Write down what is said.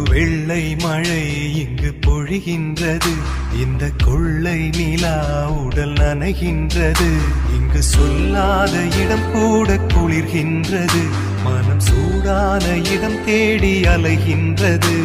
வெள்ளை மழை இங்கு பொழிகின்றது, இந்த கொள்ளை நிலா உடல் நனைகின்றது. இங்கு சொல்லாத இடம் கூட குளிர்கின்றது, மனம் சூடான இடம் தேடி அலைகின்றது.